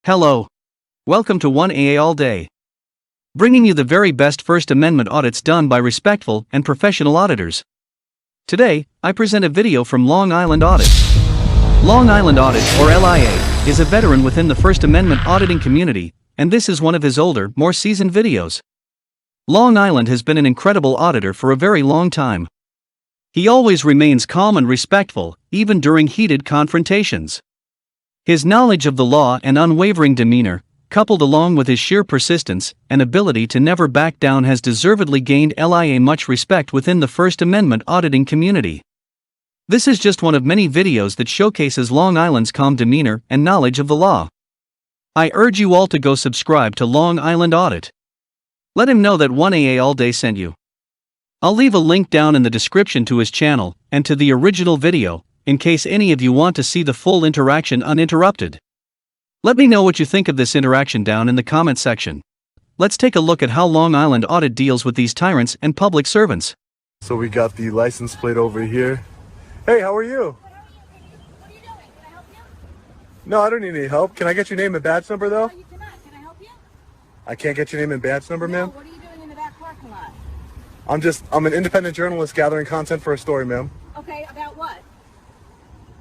Hello. Welcome to 1AA All Day. Bringing you the very best First Amendment audits done by respectful and professional auditors. Today, I present a video from Long Island Audit. Long Island Audit, or LIA, is a veteran within the First Amendment auditing community, and this is one of his older, more seasoned videos. Long Island has been an incredible auditor for a very long time. He always remains calm and respectful, even during heated confrontations. His knowledge of the law and unwavering demeanor, coupled along with his sheer persistence and ability to never back down, has deservedly gained LIA much respect within the First Amendment auditing community. This is just one of many videos that showcases Long Island's calm demeanor and knowledge of the law. I urge you all to go subscribe to Long Island Audit. Let him know that 1AA All Day sent you. I'll leave a link down in the description to his channel and to the original video, in case any of you want to see the full interaction uninterrupted. Let me know what you think of this interaction down in the comment section. Let's take a look at how Long Island Audit deals with these tyrants and public servants. So we got the license plate over here. Hey, how are you? What are you doing? Can I help you? No, I don't need any help. Can I get your name and badge number though? No, you cannot. Can I help you? I can't get your name and badge number, No, ma'am? what are you doing in the back parking lot? I'm an independent journalist gathering content for a story, ma'am. Okay, about what?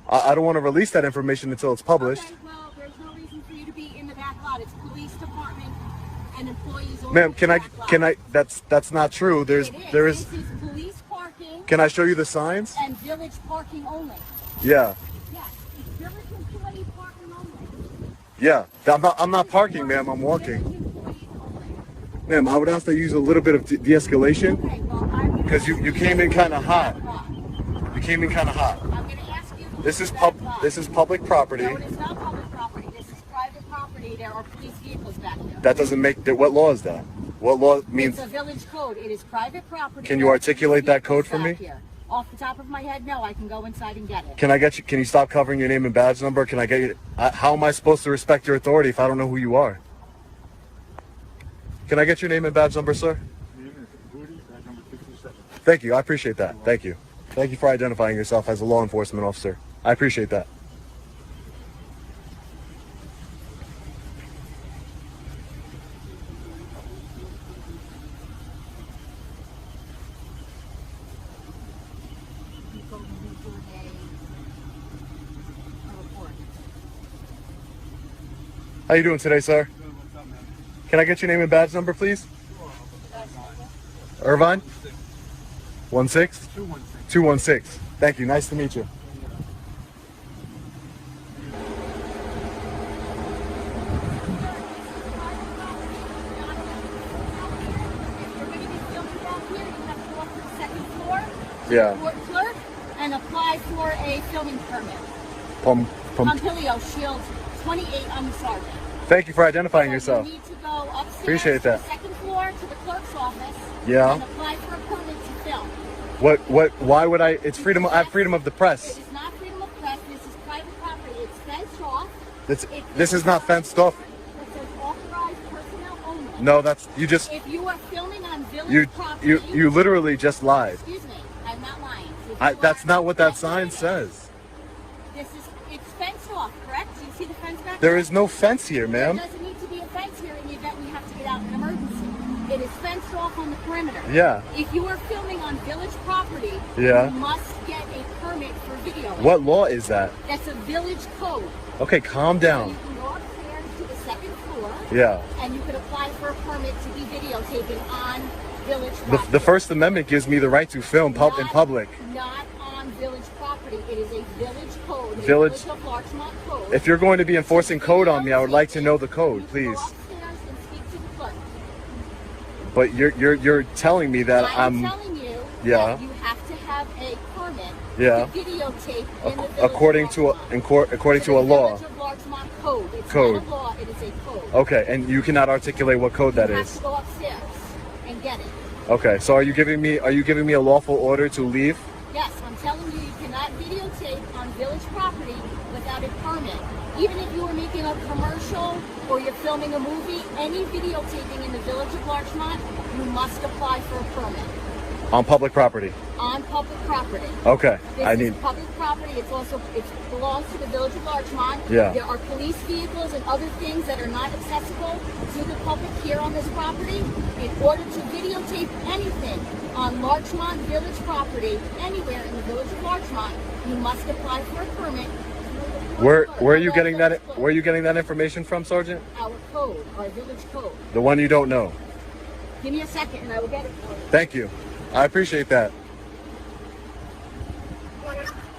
I don't want to release that information until it's published. Okay, well, there's no reason for you to be in the back lot. It's police department and employees only. Ma'am, that's not true. This is police parking. Can I show you the signs? And village parking only. Yeah. Yes, it's village employee parking only. Yeah. I'm not parking, ma'am. I'm walking. Village employees only. Ma'am, I would ask that you use a little bit of de-escalation Okay, well, I'm gonna because you came in kind of hot. You came in kind of hot. I'm going to ask you. This is public property. No, it is not public property. This is private property. There are police vehicles back there. That doesn't make what law is that? What law means? It's a village code. It is private property. Can you articulate that code for me? Here. Off the top of my head, no. I can go inside and get it. Can you stop covering your name and badge number? Can I get you? How am I supposed to respect your authority if I don't know who you are? Can I get your name and badge number, sir? Thank you. I appreciate that. Thank you. Thank you for identifying yourself as a law enforcement officer. I appreciate that. How you doing today, sir? Can I get your name and badge number, please? Irvine? 16? 216. Thank you. Nice to meet you. Yeah. Clerk and apply for a filming permit. Pompilio, Shield 28 on the Sargent. Thany you for identifying yourself. You need to go upstairs. Appreciate that. To the second floor to the clerk's office. Yeah. And apply for a permit to film. Why would I? It's freedom. I have freedom of the press. It is not freedom of press. This is private property. It's fenced off. This is not fenced off. It says authorized personnel only. No, that's you just. If you are filming on village property. You literally just lied. Excuse me. I'm not lying. That's not what that sign says. It's fenced off, correct? Do you see the fence back There is no fence here, ma'am. There doesn't need to be a fence here in the event we have to get out in an emergency. It is fenced off on the perimeter. Yeah. If you are filming on village property, yeah, you must get a permit for video. What law is that? That's a village code. Okay, calm down. So you can go upstairs to the second floor. Yeah. And you could apply for a permit to be videotaping on village property. The First Amendment gives me the right to film in public. Not on village property. It is a village code. Village of Larchmont code. If you're going to be enforcing code on me, I would like to know the code, please. Go upstairs and speak to the clerk. But you're telling me that I'm telling you that you have to have a permit to videotape in the village according to a law. Village of Larchmont code. It's code. not a law, it is a code. Okay, and you cannot articulate what code that you is. have to go upstairs and get it. Okay, so are you giving me a lawful order to leave? Yes, I'm telling you, you cannot videotape on village property without a permit. Even if you are making a commercial or you're filming a movie, any videotaping in the village of Larchmont, you must apply for a permit. On public property? On public property. Okay. This is public property. It belongs to the village of Larchmont. Yeah. There are police vehicles and other things that are not accessible to the public here on this property. In order to videotape anything on Larchmont Village property, anywhere in the village of Larchmont, you must apply for a permit. Where are you getting that? Where are you getting that information from, Sergeant? Our code, our village code. The one you don't know. Give me a second and I will get it for you. Thank you. I appreciate that.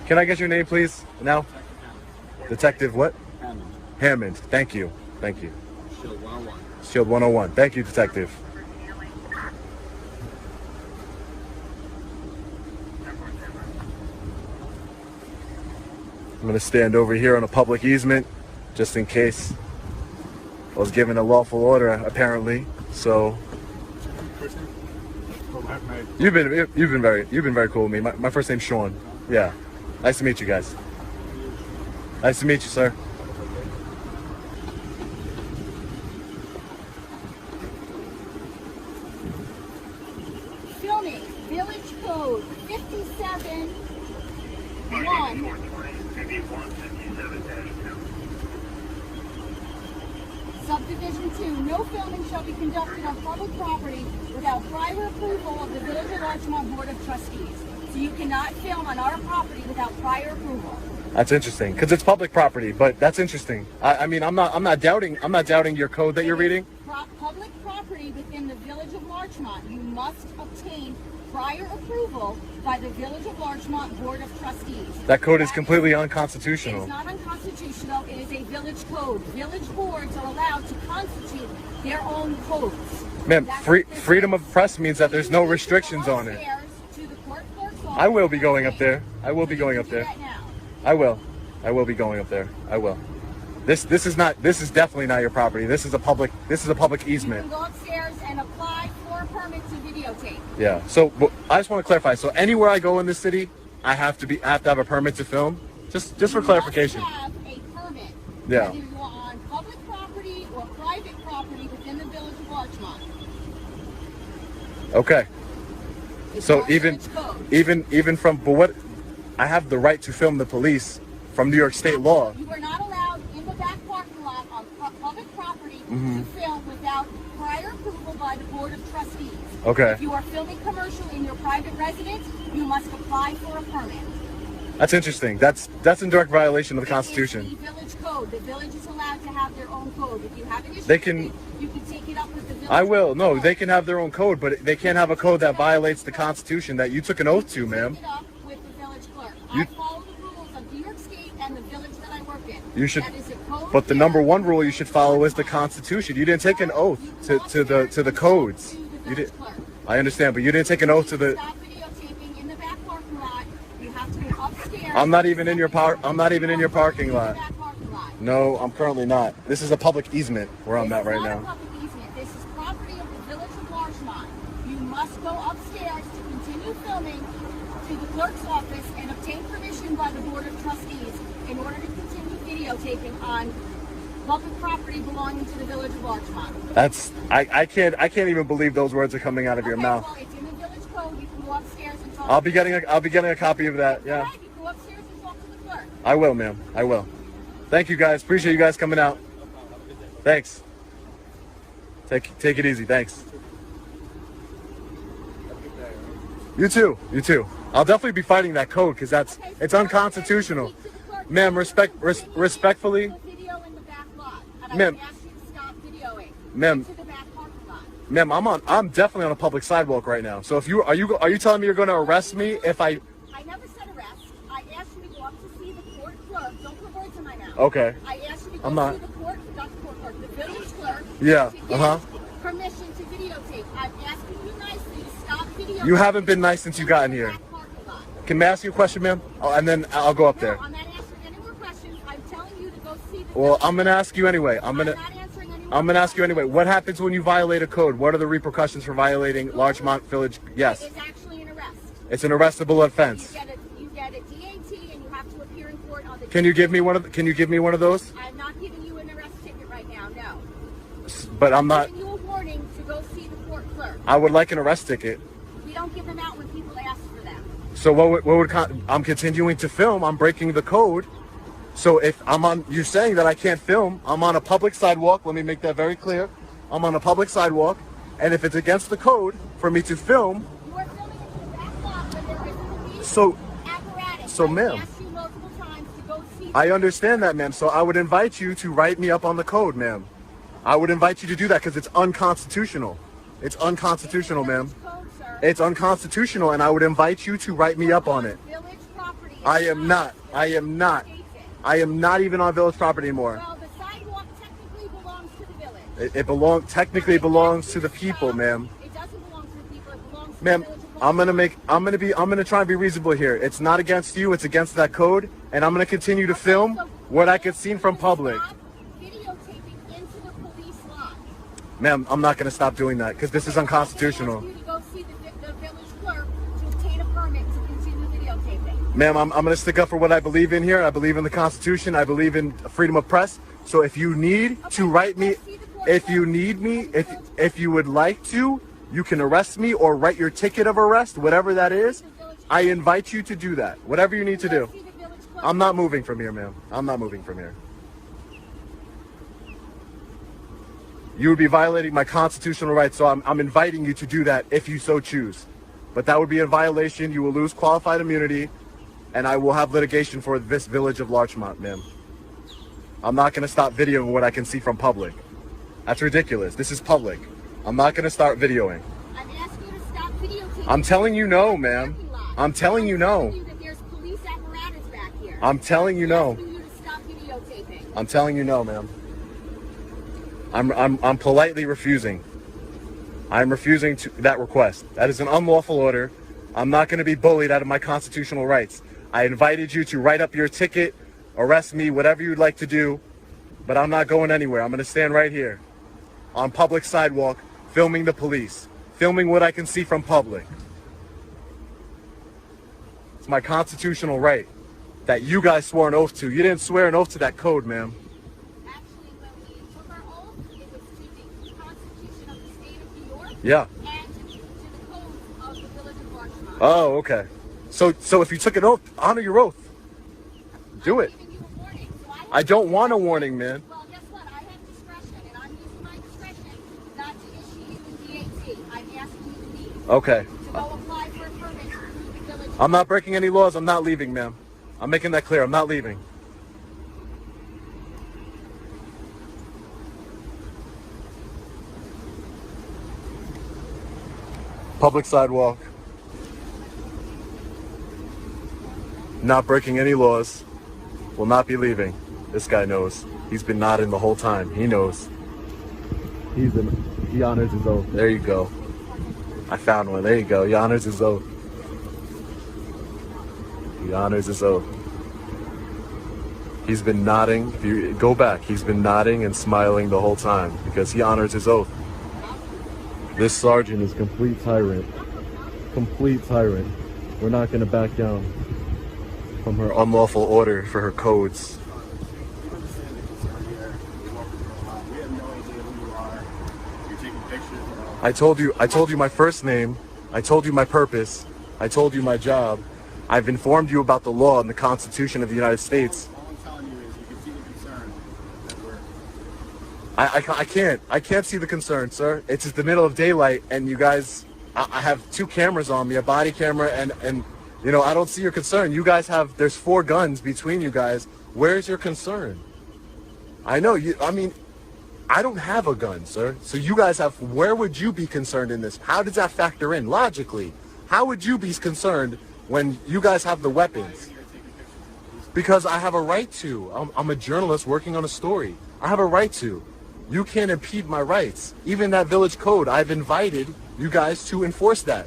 Can I get your name, please? Now? Detective what? Hammond. Hammond. Thank you. Thank you. Shield 101. Shield 101. Thank you, Detective. I'm going to stand over here on a public easement just in case I was given a lawful order, apparently. So you've been very cool with me. My first name's Sean. Yeah. Nice to meet you guys. Nice to meet you, sir. Filming, village code 57-1. Subdivision 2, no filming shall be conducted on public property without prior approval of the Village of Larchmont Board of Trustees. So you cannot film on our property without prior approval. That's interesting because it's public property, but that's interesting. I mean, I'm not doubting your code that you're reading. Public property within the Village of Larchmont, you must obtain prior approval by the Village of Larchmont Board of Trustees. That code is completely It unconstitutional. is not unconstitutional. It is a village code. Village boards are allowed to constitute their own codes. Ma'am, That's what this freedom is. of press means that there's no You need to restrictions go on it. upstairs to the court clerk's office. I will be going up there. I will be going up Do there. that now. I will be going up there. I will. This is definitely not your property. This is a public You easement. can go upstairs and apply for a permit to videotape. Yeah. So but I just want to clarify. So anywhere I go in this city, I have to have a permit to film. Just for clarification. You must have a permit. Yeah. Whether you're on public property or private property within the Village of Larchmont. Okay. It's So our even village code. from what I have the right to film the police from New York State law. You are not allowed in the back parking lot on public property Mm-hmm. to film without prior approval by the Board of Trustees. Okay. If you are filming commercial in your private residence, you must apply for a permit. That's interesting. That's in direct violation of the Constitution. It is the village code. The village is allowed to have their own code. If you have an issue They with can- it, you can take it up with the village. I will. No, code. they can have their own code, but they can't have a code that violates the Constitution that you took an oath to, ma'am. Take it up with the village clerk. You- I follow the rules of New York State and the village that I work in. You should. That is a code But the here. number one rule you should follow is the Constitution. You didn't take an oath to the codes. You did. I understand, but you didn't take an oath to the. Stop videotaping in the back parking lot. You have to go upstairs. I'm not even in your I'm not even in your parking In the lot. back parking lot. No, I'm currently not. This is a public easement where I'm This at is right not a now. public easement. This is property of the Village of Larchmont. You must go upstairs to continue filming to the clerk's office and obtain permission by the Board of Trustees in order to continue videotaping on public property belonging to the Village of Larchmont. That's I can't even believe those words are coming out of your Okay, mouth. well, it's in the village code. You can go upstairs and talk. I'll be getting a copy of that. Yeah, All right, you go upstairs and talk to the clerk. I will, ma'am. I will. Thank you guys. Appreciate you guys coming out. Thanks. Take it easy. Thanks. You too. You too. I'll definitely be fighting that code because it's unconstitutional. Speak to the clerk. Ma'am, respectfully, Video in the back lot. And I Ma'am. would ask you to stop videoing. Ma'am. To the back parking lot. ma'am, I'm definitely on a public sidewalk right now. So if are you telling me you're going to arrest me if I? I never said arrest. I asked you to go up to see the court clerk. Don't put words in my mouth. Okay. I asked you to go I'm not. see the court, not the court clerk, the village clerk. Yeah, To get uh-huh. permission to videotape. I'm asking you nicely to stop videotaping. You haven't been nice since you got in here. Back parking lot. Can I ask you a question, ma'am? And then I'll go up there. No, I'm not answering any more questions. I'm telling you to go see the Well, village I'm gonna clerk. ask you anyway. I'm not gonna answering any more ask you anyway. What happens when you violate a code? What are the repercussions for violating Larchmont Village? Yes, It's actually an arrest. it's an arrestable offense. You get a DAT and you have to appear in court on the. Can you give me one of those? I'm not giving you an arrest ticket right now. No. But I'm not. I'm giving you a warning to go see the court clerk. I would like an arrest ticket. We don't give them out when people ask for them. So I'm continuing to film. I'm breaking the code. So if you're saying that I can't film. I'm on a public sidewalk. Let me make that very clear. I'm on a public sidewalk, and if it's against the code for me to film, You are filming in the back lot where there is police so apparatus. ma'am, I asked you multiple times to go see. I understand that, ma'am. So I would invite you to write me up on the code, ma'am. I would invite you to do that because it's unconstitutional. It's unconstitutional, ma'am. Code, sir. It's unconstitutional, and I would invite you to write me up on it. Village property. I am not. I am not. I am not even on village property anymore. Well, the sidewalk technically belongs to the village. It technically belongs to the people, ma'am. It doesn't belong to the people. It belongs to Ma'am, the village of I'm gonna try and be reasonable here. It's not against you, it's against that code, and I'm gonna continue to film what I could see from public. Stop videotaping into the police lot. Ma'am, I'm not gonna stop doing that because this is unconstitutional. I asked you to go see the village clerk to obtain a permit to continue videotaping. Ma'am, I'm gonna stick up for what I believe in here. I believe in the Constitution. I believe in freedom of press. So if you need to write me, if you need me, if you would like to, you can arrest me or write your ticket of arrest, whatever that is. I invite you to do that. Whatever you need to do. I'm not moving from here, ma'am. I'm not moving from here. You would be violating my constitutional rights, so I'm inviting you to do that if you so choose. But that would be a violation. You will lose qualified immunity, and I will have litigation for this village of Larchmont, ma'am. I'm not going to stop videoing what I can see from public. That's ridiculous. This is public. I'm not going to start videoing. I've asked you to stop videotaping. I'm telling you no, ma'am. I'm telling you no. There's police apparatus back here. I'm telling you no. I'm asking you to stop videotaping. I'm telling you no, ma'am. I'm politely refusing. I'm refusing that request. That is an unlawful order. I'm not going to be bullied out of my constitutional rights. I invited you to write up your ticket, arrest me, whatever you'd like to do, but I'm not going anywhere. I'm going to stand right here on public sidewalk, filming the police, filming what I can see from public. It's my constitutional right that you guys swore an oath to. You didn't swear an oath to that code, ma'am. Actually, when we took our oath, it was to the Constitution of the state of New York. Yeah. And to the codes of the village of Larchmont. Oh, okay. So if you took an oath, honor your oath. Do it. I'm giving you a warning, so I don't want a warning, man. Well, guess what? I have discretion, and I'm using my discretion not to issue you a DAT. I'm asking you to leave. Okay. To go apply for a permit to the village. I'm not breaking any laws. I'm not leaving, ma'am. I'm making that clear. I'm not leaving. Public sidewalk. Not breaking any laws. Will not be leaving. This guy knows. He's been nodding the whole time. He knows. He honors his oath. There you go. I found one. There you go. He honors his oath. He honors his oath. He's been nodding. If you go back, he's been nodding and smiling the whole time because he honors his oath. This sergeant is complete tyrant. Complete tyrant. We're not going to back down from her unlawful order for her codes. I told you my first name. I told you my purpose. I told you my job. I've informed you about the law and the Constitution of the United States. All I'm telling you is you can see the concern that we're... I can't see the concern, sir. It's just the middle of daylight, and you guys, I have two cameras on me, a body camera, and you know, I don't see your concern. You guys have, there's 4 guns between you guys. Where's your concern? I know you. I mean, I don't have a gun, sir. So you guys have. Where would you be concerned in this? How does that factor in logically? How would you be concerned when you guys have the weapons? Because I have a right to. I'm a journalist working on a story. I have a right to. You can't impede my rights. Even that village code, I've invited you guys to enforce that.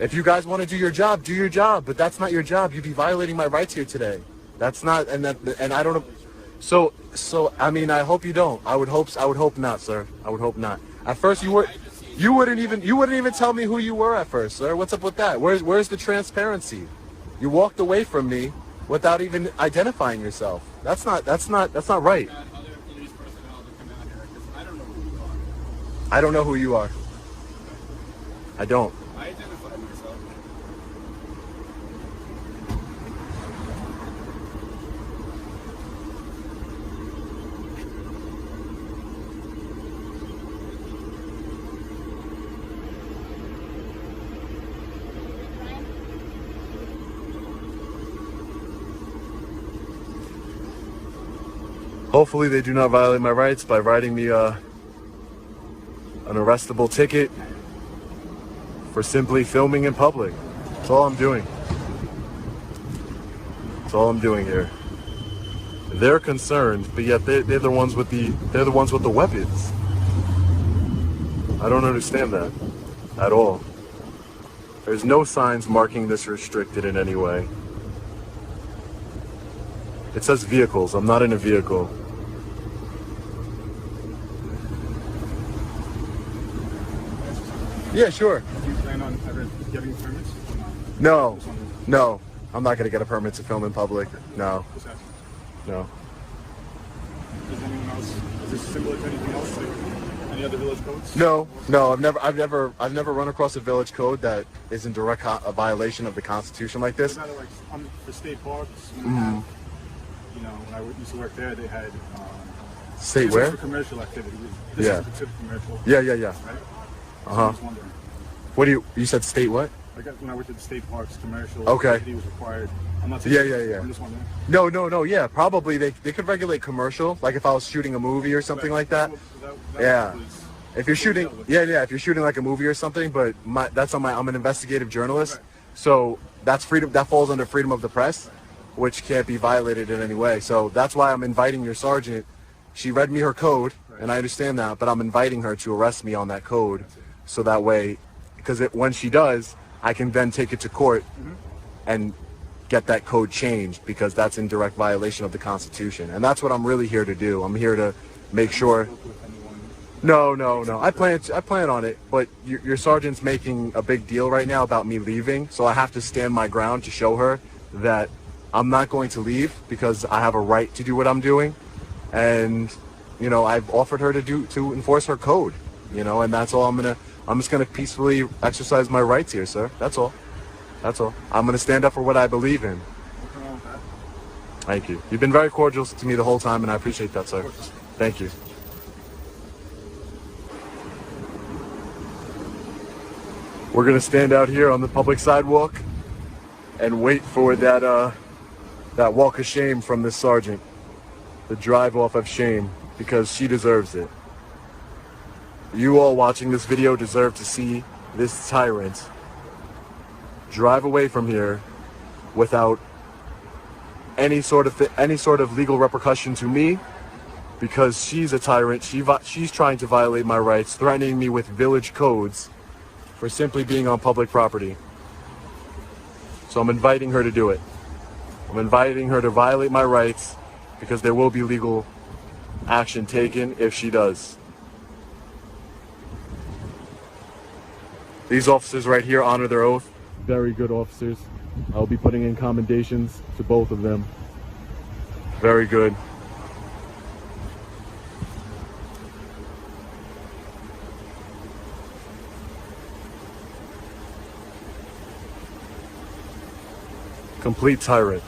If you guys want to do your job, do your job. But that's not your job. You'd be violating my rights here today. That's not, and I don't know. So I mean, I hope you don't. I would hope not, sir. I would hope not. At first, you wouldn't even tell me who you were at first, sir. What's up with that? Where's the transparency? You walked away from me without even identifying yourself. That's not right. I don't know who you are. I don't. I identified myself. Hopefully they do not violate my rights by writing me an arrestable ticket for simply filming in public. That's all I'm doing. That's all I'm doing here. They're concerned, but yet they're the ones with the weapons. I don't understand that at all. There's no signs marking this restricted in any way. It says vehicles. I'm not in a vehicle. Yeah, sure. Do you plan on ever getting permits? No, no. I'm not gonna get a permit to film in public. No, Just asking. no. Does anyone else? Is this similar to anything else, like any other village codes? No. I've never run across a village code that is in direct a violation of the Constitution like this. What about like for state parks? When they have, you know, when I used to work there, they had State this where? is for commercial activity. This Yeah. is considered commercial. Yeah. Right? So Uh-huh. I'm just wondering. What do you said state what? Like when I worked at the state parks, commercial Okay. activity was required. I'm not saying Yeah. I'm just wondering. No. Yeah, probably they could regulate commercial, like if I was shooting a movie or something like that. Yeah. If you're shooting, if you're shooting like a movie or something, but I'm an investigative journalist, Right. so that's freedom. That falls under freedom of the press, which can't be violated in any way. So that's why I'm inviting your sergeant. She read me her code, and I understand that, but I'm inviting her to arrest me on that code, so that way, because when she does, I can then take it to court and get that code changed, because that's in direct violation of the Constitution, and that's what I'm really here to do. I'm here to make sure. No. I plan on it, but your sergeant's making a big deal right now about me leaving, so I have to stand my ground to show her that I'm not going to leave because I have a right to do what I'm doing, and I've offered her to enforce her code, and that's all. I'm just gonna peacefully exercise my rights here, sir. That's all. I'm gonna stand up for what I believe in. Nothing wrong with that. Thank you. You've been very cordial to me the whole time, and I appreciate that, sir. Thank you. We're gonna stand out here on the public sidewalk and wait for that walk of shame from this sergeant, the drive off of shame, because she deserves it. You all watching this video deserve to see this tyrant drive away from here without any sort of legal repercussion to me, because she's a tyrant. She's trying to violate my rights, threatening me with village codes for simply being on public property. So I'm inviting her to do it. I'm inviting her to violate my rights, because there will be legal action taken if she does. These officers right here honor their oath. Very good officers. I'll be putting in commendations to both of them. Very good. Complete tyrant.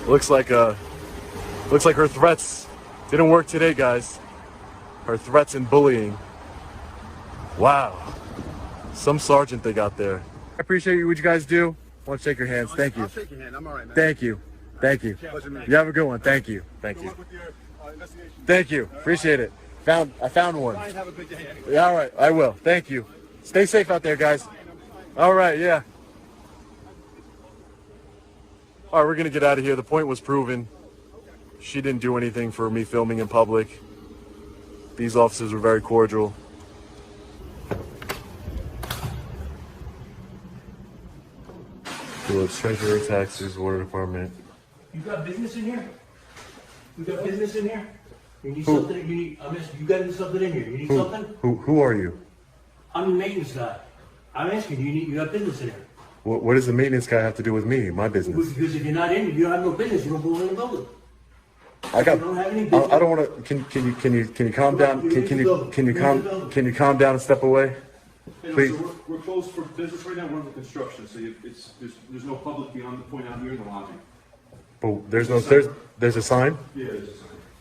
Looks like her threats didn't work today, guys. Her threats and bullying. Wow. Some sergeant they got there. I appreciate what you guys do. I want to shake your hands. Thank you. I'll shake your hand. I'm all right, man. Thank you. Pleasure meeting You have a good one. Thank you. Good luck with your investigation. Thank you. Appreciate it. I found one. Try and have a good day. Yeah, all right. I will. Thank you. Stay safe out there, guys. All right. Yeah. All right, we're going to get out of here. The point was proven. She didn't do anything for me filming in public. These officers were very cordial. Phillips Treasurer, Taxes, Water Department. You got business in here? You got business in here? You need something, I'm asking, you got something in here, you need something? Who are you? I'm the maintenance guy. I'm asking, you got business in here? What does the maintenance guy have to do with me, my business? Because if you're not in, you don't have no business, you don't belong in the building. I got. You don't have any business. I don't want to. Can you calm down? Can you calm down and step away? Please. So we're closed for business right now, we're under construction, so there's no public beyond the point out here in the lobby. But there's a sign? Yeah, there's a sign.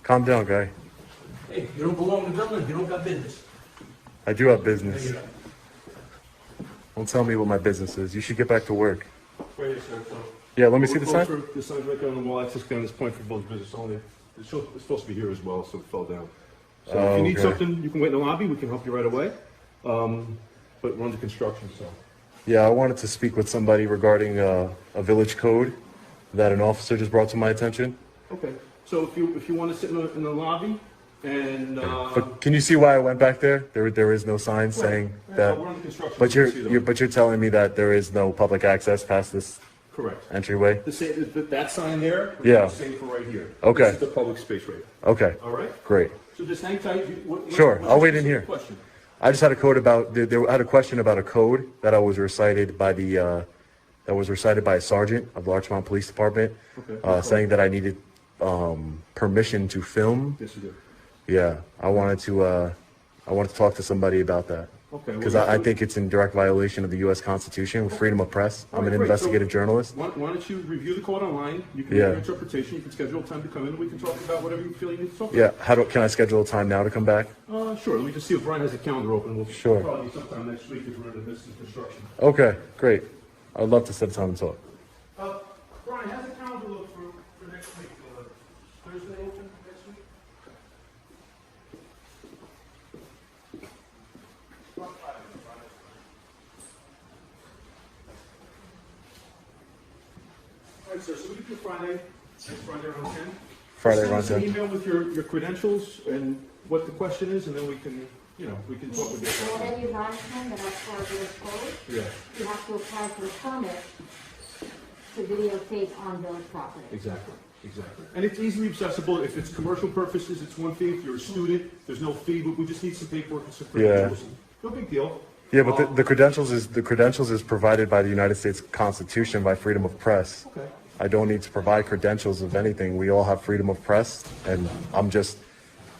Calm down, guy. Hey, you don't belong in the building, you don't got business. I do have There business. you go. Don't tell me what my business is. You should get back to work. Right here, sir. So Yeah, let me see the sign. The sign's right there on the wall. Access down this point for both business only. It's supposed to be here as well, so it fell down. So if you need Okay. something, you can wait in the lobby. We can help you right away. But we're under construction, so. Yeah, I wanted to speak with somebody regarding a village code that an officer just brought to my attention. Okay. So if you want to sit in the lobby and But can you see why I went back there? There is no sign saying that. we're under construction. But you can see them. you're telling me that there is no public access past this Correct. entryway? That sign there. Yeah. Is the same for right here. Okay. This is the public space right here. Okay, All right. great. So just hang tight. Sure, I'll wait in your here. Question. I just had a code about, I had a question about a code that was recited by a sergeant of Larchmont Police Department, saying that I needed permission to film. Yes, you do. Yeah, I wanted to talk to somebody about that. Okay. Because I think it's in direct violation of the U.S. Constitution with freedom of press. I'm an Great. investigative So journalist. Why don't you review the code online? You can Yeah. make your interpretation. You can schedule a time to come in, and we can talk about whatever you feel you need to talk Yeah, about. can I schedule a time now to come back? Sure. Let me just see if Brian has a calendar open. We'll Sure. probably sometime next week if we're in the midst of construction. Okay, great. I'd love to set a time to talk. Brian, how's the calendar look for next week? Thursday open next week? All right, sir, so we can do Friday around 10. Friday Send around us an 10. email with your credentials and what the question is, and then we can talk with you. Already advised him that as part of this code, Yeah, you have to apply for a permit to videotape on village property. exactly. And it's easily accessible. If it's commercial purposes, it's one fee. If you're a student, there's no fee, but we just need some paperwork and some credentials. No big deal. Yeah, but the credentials is provided by the United States Constitution by freedom of press. Okay. I don't need to provide credentials of anything. We all have freedom of press, and I'm just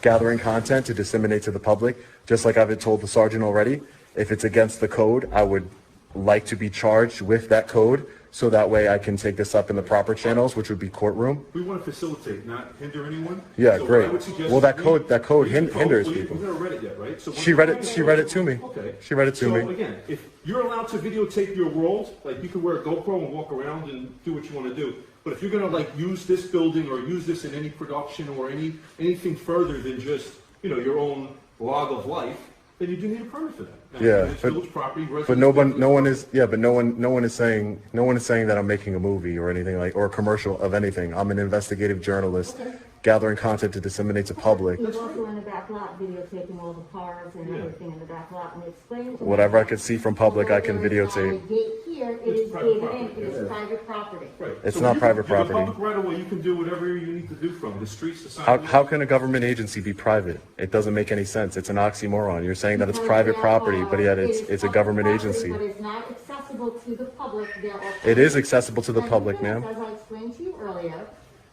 gathering content to disseminate to the public. Just like I've told the sergeant already, if it's against the code, I would like to be charged with that code, so that way I can take this up in the proper channels, which would be courtroom. We want to facilitate, not hinder anyone. Yeah, So great. I would suggest Well, that code read the hinders Well, people. You've never read it yet, right? So She read it to me. Okay. She read it to So me. again, if you're allowed to videotape your world, like you can wear a GoPro and walk around and do what you want to do. But if you're going to like use this building or use this in any production or anything further than just, your own log of life, then you do need a permit for that. Now, Yeah, it's village property, But residents- no one is saying that I'm making a movie or anything or a commercial of anything. I'm an investigative journalist, gathering content to disseminate to public. He's also in the back lot videotaping all the cars and everything in the back lot, and he explained to me Whatever I could see from public, I can although there is not videotape. a gate here, it is private gated in, property, it is private property. Right. It's So not you private can- property. The public right away, you can do whatever you need to do from the streets to How can a government agency be private? It doesn't make any sense. It's an oxymoron. You're saying that it's private property, but yet it's a government agency. But it's not accessible to the public. There are It is accessible to the public, And ma'am. As I explained to you earlier,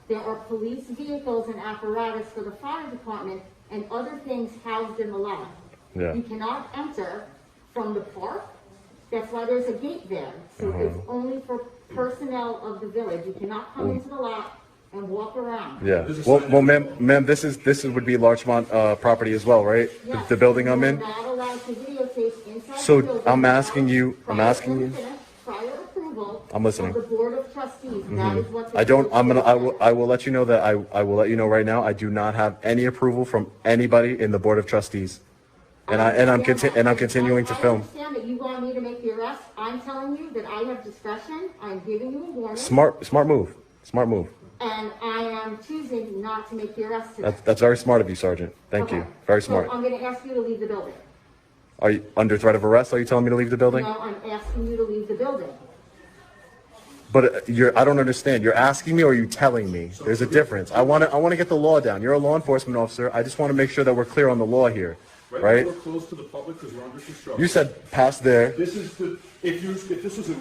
there are police vehicles and apparatus for the fire department and other things housed in the lot. Yeah. You cannot enter from the park. That's why there's a gate there. So it's only for personnel of the village. You cannot come into the lot and walk around. Yeah. Well, ma'am, this would be Larchmont property as well, right? Yes, The building I'm in. You're not allowed to videotape inside So the building. I'm asking you. Prior approval. I'm listening. Of the board of trustees. That is what. I don't. I will let you know that I will let you know right now. I do not have any approval from anybody in the board of trustees, and I'm continuing to I film. understand that you want me to make the arrest. I'm telling you that I have discretion. I'm giving you a warning. Smart move. And I am choosing not to make the arrest today. That's very smart of you, Sergeant. Thank you. Okay. Very So smart. I'm gonna ask you to leave the building. Are you under threat of arrest? Are you telling me to leave the building? No, I'm asking you to leave the building. But I don't understand. You're asking me or are you telling me? There's a difference. I want to get the law down. You're a law enforcement officer. I just want to make sure that we're clear on the law here, right? We're closed to the public because we're under construction. You said past there. This is if this was a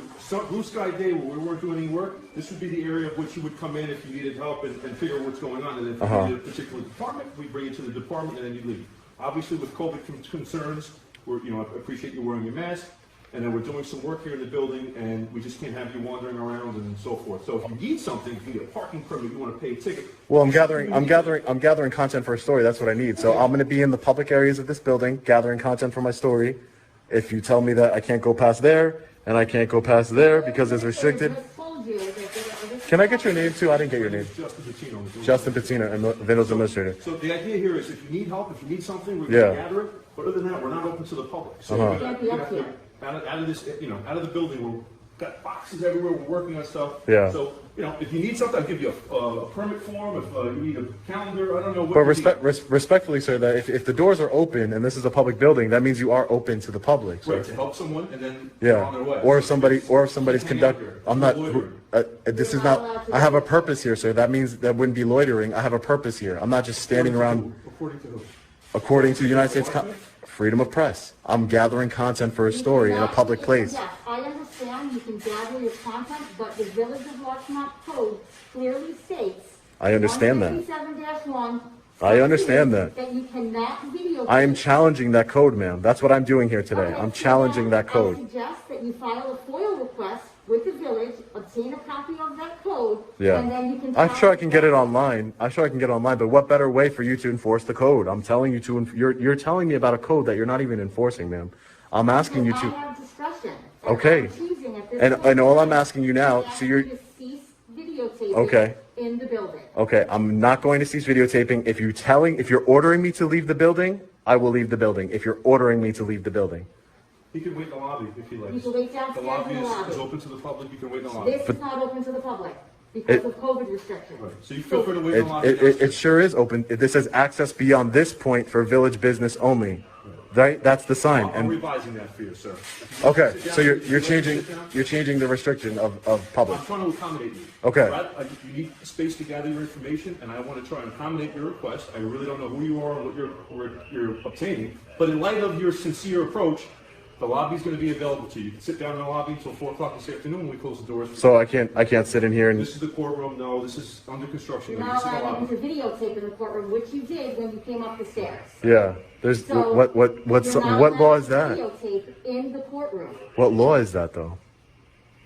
blue sky day where we weren't doing any work, this would be the area of which you would come in if you needed help and figure out what's going on. And if you needed a particular department, we bring you to the department and then you leave. Obviously, with COVID concerns, I appreciate you wearing your mask. And then we're doing some work here in the building, and we just can't have you wandering around and so forth. So if you need something, if you need a parking permit, you want to pay a ticket. Well, I'm gathering content for a story. That's what I need. So I'm going to be in the public areas of this building, gathering content for my story. If you tell me that I can't go past there, and I can't go past there because it's restricted. Just told you that this Can I get your name too? I didn't get your name. Justin Patino. Justin Patina, Vino's administrator. So the idea here is if you need help, if you need something, we're Yeah. gonna gather it. But other than that, we're not open to the public. So Uh-huh. we Can't be up here. out of this, out of the building, we've got boxes everywhere. We're working on stuff. Yeah. So if you need something, I'll give you a permit form. If you need a calendar, I don't know what. But you need. respectfully, sir, that if the doors are open and this is a public building, that means you are open to the public. Sir. Right, to help someone, and then they're on their way. Yeah. Or if So somebody's hang out conduct. here. I'm not. Loitering. This is not. I have a purpose here, sir. That means that wouldn't be loitering. I have a purpose here. I'm not just standing around. According to who? According to the United States freedom of press, I'm gathering content for a story in a public place. Yes, I understand you can gather your content, but the Village of Larchmont Code clearly states. I understand that. 157-1. I understand that. That you cannot videotape. I am challenging that code, ma'am. That's what I'm doing here today. Okay, I'm so challenging then that code. I suggest that you file a FOIL request with the village, obtain a copy of that code, Yeah. and then you can. I'm sure I can get it online. I'm sure I can get it online, but what better way for you to enforce the code? I'm telling you to, you're telling me about a code that you're not even enforcing, ma'am. I'm asking you I to, have discretion. Okay. I'm choosing at this and point. all I'm asking you now, I so you're, ask you to cease videotaping Okay. in the building. okay, I'm not going to cease videotaping. If you're ordering me to leave the building, I will leave the building. If you're ordering me to leave the building. He can wait in the lobby if he likes. You can wait The downstairs lobby in the lobby. is open to the public. You can wait in the lobby. This is not open to the public because of COVID restrictions. So you feel free to wait in It, the lobby. it sure is open. This says access beyond this point for village business only. Right? That's the sign. I'm And revising that for you, sir. okay, Sit down. so you're Sit down. changing the restriction of public. I'm trying to accommodate you. Okay. You need space to gather your information, and I want to try and accommodate your request. I really don't know who you are and what you're obtaining, but in light of your sincere approach, the lobby's going to be available to you. You can sit down in the lobby until 4 o'clock this afternoon when we close the doors. So I can't sit in here and This is the courtroom. No, this is under construction. You're You can not sit in the allowed lobby. to videotape in the courtroom, which you did when you came up the stairs. yeah. There's So, what you're not what law allowed is to that? Videotape in the courtroom. What law is that though?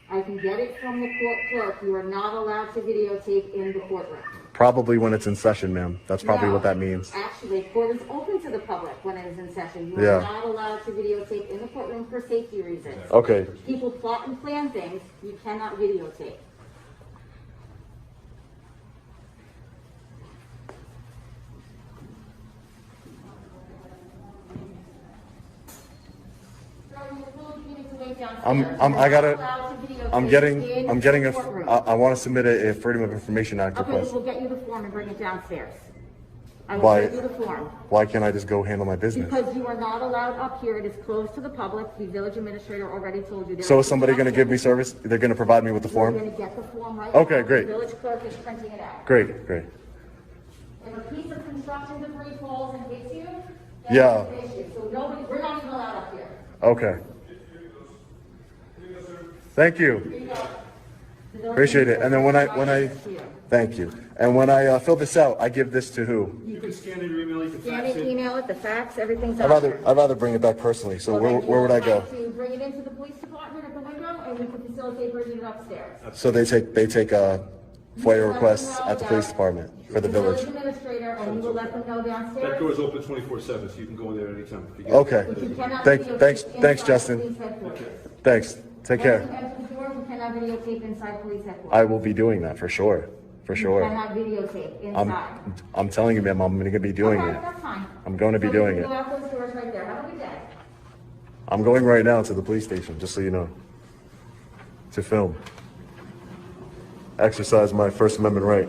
I can get it from the court clerk. You are not allowed to videotape in the courtroom. Probably when it's in session, ma'am. That's probably No. what that means. Actually, court is open to the public when it is in session. You Yeah. are not allowed to videotape in the courtroom for safety reasons. Okay. People plot and plan things, you cannot videotape. I'm getting I want to submit a Freedom of Information Act Okay, request. we'll get you the form and bring it downstairs. I will Why? get you the form. Why can't I just go handle my business? Because you are not allowed up here. It is closed to the public. The village administrator already told you. So is somebody going to give me service? They're going to provide me with the You're form? going to get the form right Okay, now. great. The village clerk is printing it out. Great. If a piece of construction debris falls and hits you, Yeah. that's an issue. So nobody, we're not even allowed up here. Okay. Thank you. The village Appreciate it. And then when I, Here. thank you. And when I fill this out, I give this to who? You can scan it or email it. You can Scan fax it, it. email it, the fax, everything's out there. I'd rather bring it back personally. So Well, then where would I you go? have to bring it into the police department at the window, and we can facilitate bringing it upstairs. So they take FOIA requests at the police department for the village. Administrator, and you will let them know That downstairs. door is open 24/7, so you can go in there anytime. If you get- Okay. But you cannot Thanks, videotape thanks, inside Justin. police headquarters. Thanks. Take Once care. you enter the door, you cannot videotape inside police headquarters. I will be doing that for sure. For You sure. cannot videotape inside. I'm telling you, ma'am, I'm going to be doing Okay, it. that's fine. I'm going to be So you doing can it. Go out those doors right there. Have a good day. I'm going right now to the police station, just so you know, to film. Exercise my First Amendment right.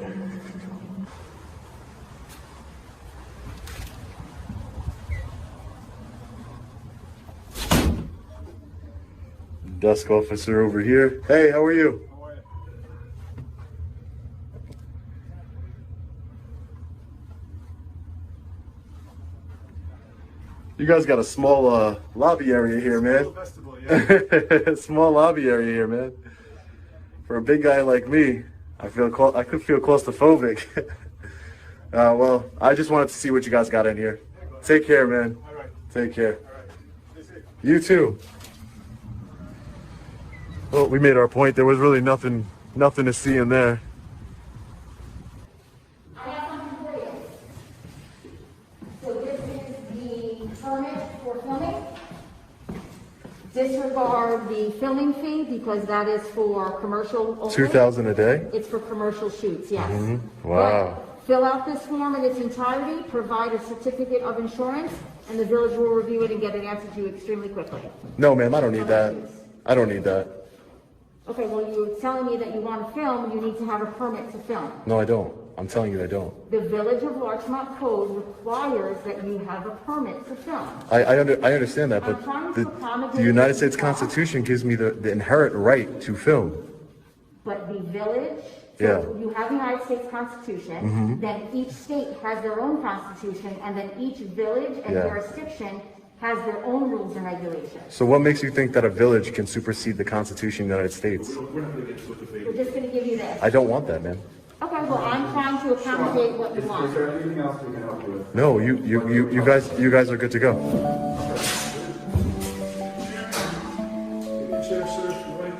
Desk officer over here. Hey, how are you? You guys got a small lobby area here, man. Small lobby area here, man. For a big guy like me, I could feel claustrophobic. Well, I just wanted to see what you guys got in here. Take care, man. Take care. You too. Well, we made our point. There was really nothing to see in there. I have something for you. So this is the permit for filming. Disregard the filming fee because that is for commercial only. 2,000 a day? It's for commercial shoots, yes. Wow. But fill out this form in its entirety, provide a certificate of insurance, and the village will review it and get an answer to you extremely quickly. No, ma'am, I don't need that. I don't need that. Okay, well, you're telling me that you want to film, you need to have a permit to film. No, I don't. I'm telling you I don't. The Village of Larchmont Code requires that you have a permit to film. I understand that, I'm trying but to accommodate the United States you. Constitution gives me the inherent right to film. But the village, Yeah. so you have the United States Constitution, then each state has their own constitution, and then each village and Yeah. jurisdiction has their own rules and regulations. So what makes you think that a village can supersede the Constitution of the United States? We're not gonna get into what the fate. We're just gonna give you this. I don't want that, man. Okay, well, I'm trying to accommodate what you want. Is there anything else we can help you with? No, you guys are good to go. Chair, sir, Mike?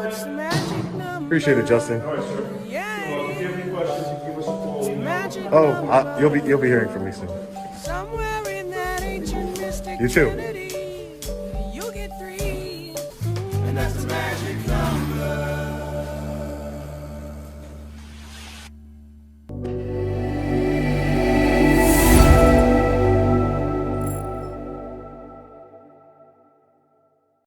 It's the magic number. Appreciate it, Justin. All right, sir. Well, if you have any questions, you give us a call. Magic Oh, you'll be hearing from me soon. somewhere in that ancient mystic You too. Trinity, you'll get three. And that's the magic number.